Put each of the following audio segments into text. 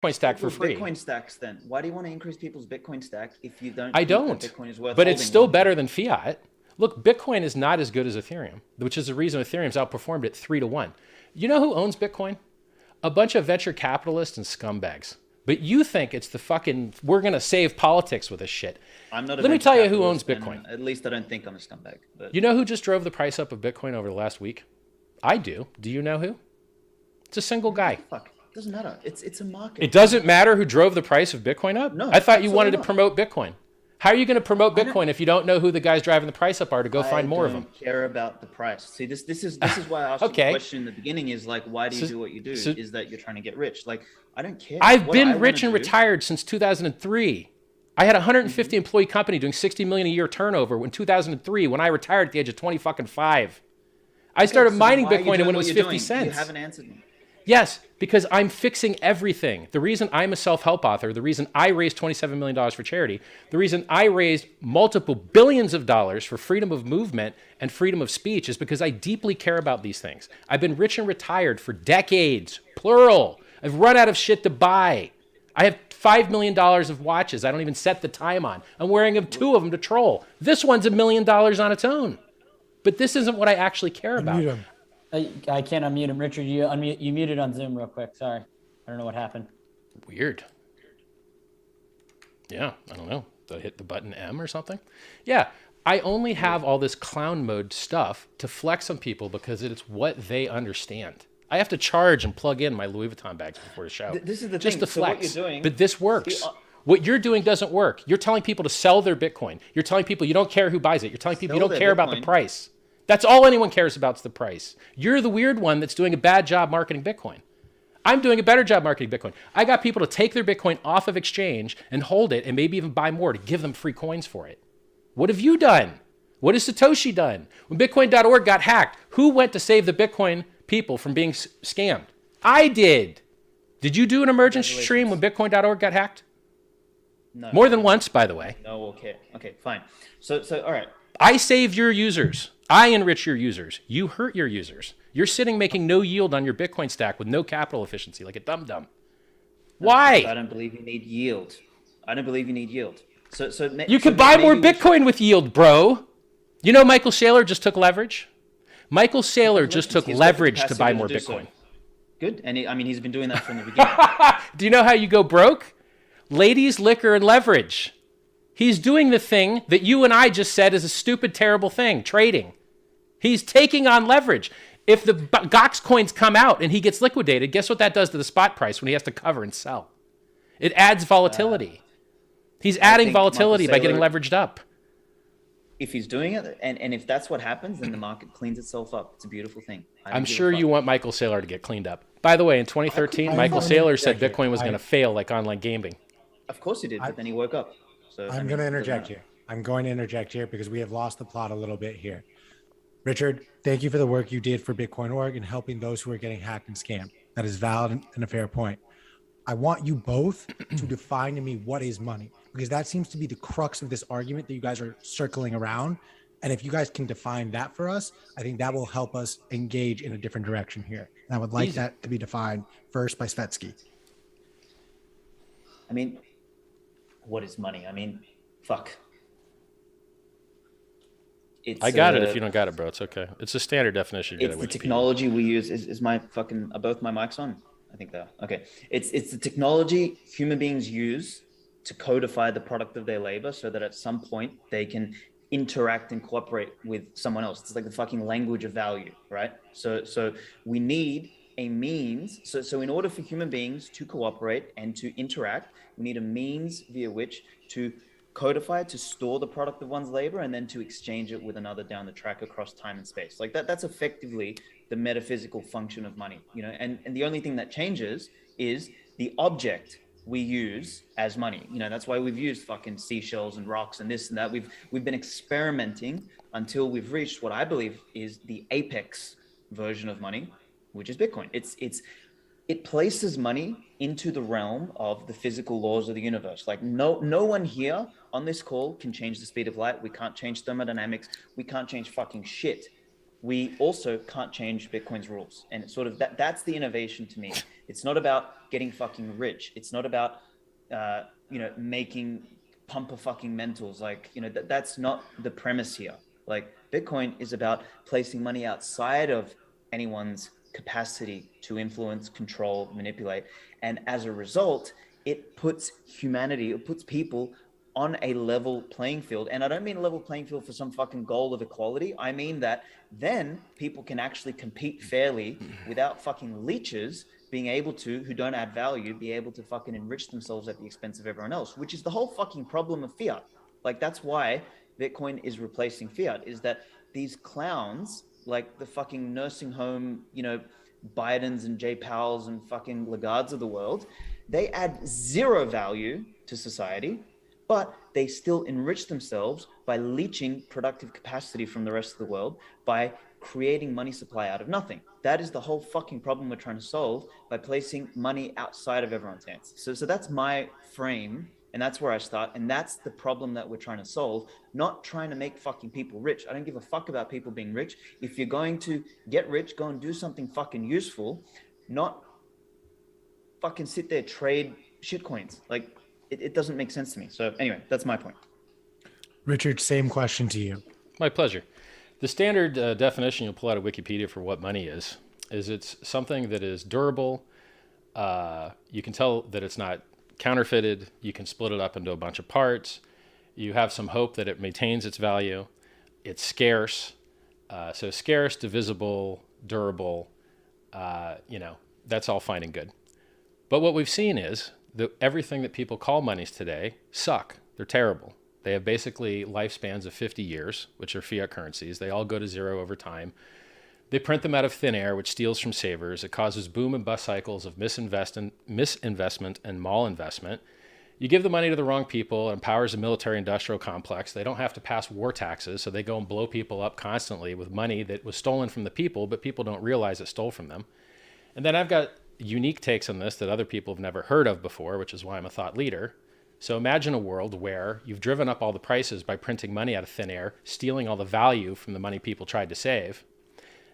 Bitcoin stack for free. Bitcoin stacks then. Why do you want to increase people's Bitcoin stack if you don't? I don't. Bitcoin is worth but it's still more? better than fiat. Look, Bitcoin is not as good as Ethereum, which is the reason Ethereum's outperformed it 3-1. You know who owns Bitcoin? A bunch of venture capitalists and scumbags. But you think it's the fucking, we're going to save politics with this shit. I'm not a Let me tell you who owns Bitcoin. At least I don't think I'm a scumbag. But... You know who just drove the price up of Bitcoin over the last week? I do. Do you know who? It's a single guy. Fuck. It doesn't matter. It's a market. It doesn't matter who drove the price of Bitcoin up? No. I thought you wanted to promote Bitcoin. How are you going to promote Bitcoin if you don't know who the guys driving the price up are to go find more of them? I don't care about the price. See, this is why I asked you the question in the beginning is like, why do you do what you do? Is that you're trying to get rich? Like, I don't care. I've been rich and retired since 2003. I had a 150 employee company doing 60 million a year turnover in 2003 when I retired at the age of 25. I started mining Bitcoin when it was 50 cents. You haven't answered me. Yes, because I'm fixing everything. The reason I'm a self-help author, the reason I raised $27 million for charity, the reason I raised multiple billions of dollars for freedom of movement and freedom of speech is because I deeply care about these things. I've been rich and retired for decades, plural. I've run out of shit to buy. I have $5 million of watches I don't even set the time on. I'm wearing 2 of them to troll. This one's $1 million on its own. But this isn't what I actually care about. I can't unmute him. Richard, you muted on Zoom real quick. Sorry. I don't know what happened. Weird. Yeah, I don't know. Did I hit the button M or something? Yeah, I only have all this clown mode stuff to flex on people because it's what they understand. I have to charge and plug in my Louis Vuitton bags before the show. This is the just thing. to flex. So what you're doing, but this works. What you're doing doesn't work. You're telling people to sell their Bitcoin. You're telling people you don't care who buys it. You're telling people you don't care about the price. That's all anyone cares about is the price. You're the weird one that's doing a bad job marketing Bitcoin. I'm doing a better job marketing Bitcoin. I got people to take their Bitcoin off of exchange and hold it and maybe even buy more to give them free coins for it. What have you done? What has Satoshi done? When Bitcoin.org got hacked, who went to save the Bitcoin people from being scammed? I did. Did you do an emergency stream when Bitcoin.org got hacked? No. More than once, by the way. No, okay, fine. So all right. I saved your users. I enrich your users. You hurt your users. You're sitting making no yield on your Bitcoin stack with no capital efficiency, like a dum-dum. Why? I don't believe you need yield. I don't believe you need yield. You could buy more Bitcoin with yield, bro. You know Michael Saylor just took leverage? Michael Saylor just took leverage to buy more Bitcoin. Good. And he's been doing that from the beginning. Do you know how you go broke? Ladies, liquor, and leverage. He's doing the thing that you and I just said is a stupid, terrible thing, trading. He's taking on leverage. If the Gox coins come out and he gets liquidated, guess what that does to the spot price when he has to cover and sell? It adds volatility. He's adding volatility by getting leveraged up. If he's doing it, and if that's what happens, then the market cleans itself up. It's a beautiful thing. I'm sure you want Michael Saylor to get cleaned up. By the way, in 2013, Michael Saylor said Bitcoin was going to fail like online gaming. Of course he did, but then he woke up. So I'm going to interject here. I'm going to interject here because we have lost the plot a little bit here. Richard, thank you for the work you did for Bitcoin.org and helping those who are getting hacked and scammed. That is valid and a fair point. I want you both to define to me what is money, because that seems to be the crux of this argument that you guys are circling around. And if you guys can define that for us, I think that will help us engage in a different direction here. And I would like that to be defined first by Svetsky. I mean, what is money? I mean, fuck. I got it. If you don't got it, bro, it's okay. It's a standard definition. It's the technology we use. Is my fucking, are both my mics on? I think they are. Okay. It's the technology human beings use to codify the product of their labor so that at some point they can interact and cooperate with someone else. It's like the fucking language of value, right? So we need a means. So in order for human beings to cooperate and to interact, we need a means via which to codify, to store the product of one's labor, and then to exchange it with another down the track across time and space. Like that's effectively the metaphysical function of money, you know, and the only thing that changes is the object we use as money. You know, that's why we've used fucking seashells and rocks and this and that. We've been experimenting until we've reached what I believe is the apex version of money, which is Bitcoin. It places money into the realm of the physical laws of the universe. Like no one here on this call can change the speed of light. We can't change thermodynamics. We can't change fucking shit. We also can't change Bitcoin's rules. And it's sort of that's the innovation to me, It's not about getting fucking rich. It's not about, making pumper fucking mentals. Like, that's not the premise here. Like, Bitcoin is about placing money outside of anyone's capacity to influence, control, manipulate. And as a result, it puts people on a level playing field. And I don't mean a level playing field for some fucking goal of equality. I mean that then people can actually compete fairly without fucking leeches being able to, who don't add value, be able to fucking enrich themselves at the expense of everyone else, which is the whole fucking problem of fiat. Like, that's why Bitcoin is replacing fiat, is that these clowns, like the fucking nursing home, Bidens and Jay Powells and fucking Lagardes of the world, they add zero value to society, but they still enrich themselves by leeching productive capacity from the rest of the world, by creating money supply out of nothing. That is the whole fucking problem we're trying to solve by placing money outside of everyone's hands. So that's my frame, and that's where I start, and that's the problem that we're trying to solve, not trying to make fucking people rich. I don't give a fuck about people being rich. If you're going to get rich, go and do something fucking useful, not fucking sit there, trade shitcoins. Like, it doesn't make sense to me. So anyway, that's my point. Richard, same question to you. My pleasure. The standard definition you'll pull out of Wikipedia for what money is it's something that is durable. You can tell that it's not counterfeited. You can split it up into a bunch of parts. You have some hope that it maintains its value. It's scarce. So scarce, divisible, durable, that's all fine and good. But what we've seen is that everything that people call monies today suck. They're terrible. They have basically lifespans of 50 years, which are fiat currencies. They all go to zero over time. They print them out of thin air, which steals from savers. It causes boom and bust cycles of misinvestment and malinvestment. You give the money to the wrong people, it empowers a military-industrial complex. They don't have to pass war taxes, so they go and blow people up constantly with money that was stolen from the people, but people don't realize it stole from them. And then I've got unique takes on this that other people have never heard of before, which is why I'm a thought leader. So imagine a world where you've driven up all the prices by printing money out of thin air, stealing all the value from the money people tried to save.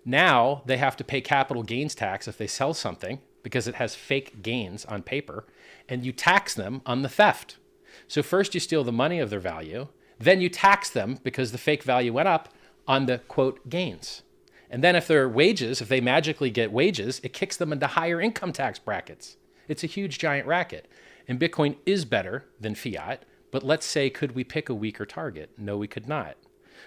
Now they have to pay capital gains tax if they sell something because it has fake gains on paper, and you tax them on the theft. So first you steal the money of their value, then you tax them because the fake value went up on the, quote, gains. And then if their wages, if they magically get wages, it kicks them into higher income tax brackets. It's a huge giant racket. And Bitcoin is better than fiat, but let's say, could we pick a weaker target? No, we could not.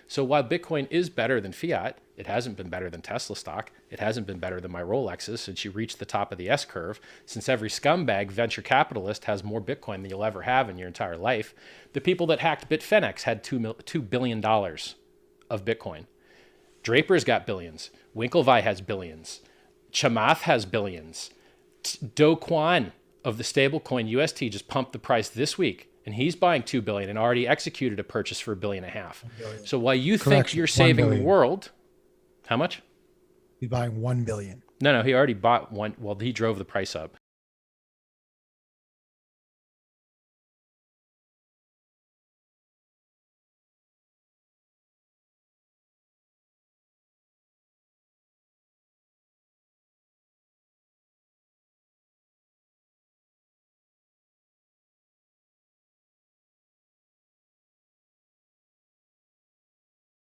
So while Bitcoin is better than fiat, it hasn't been better than Tesla stock. It hasn't been better than my Rolexes since you reached the top of the S-curve. Since every scumbag venture capitalist has more Bitcoin than you'll ever have in your entire life. The people that hacked Bitfinex had $2 billion of Bitcoin. Draper's got billions. Winklevi has billions. Chamath has billions. Do Kwon of the stablecoin UST just pumped the price this week, and he's buying $2 billion and already executed a purchase for $1.5 billion. So while you think you're saving the world, how much? He's buying $1 billion. No, he already bought one. Well, he drove the price up.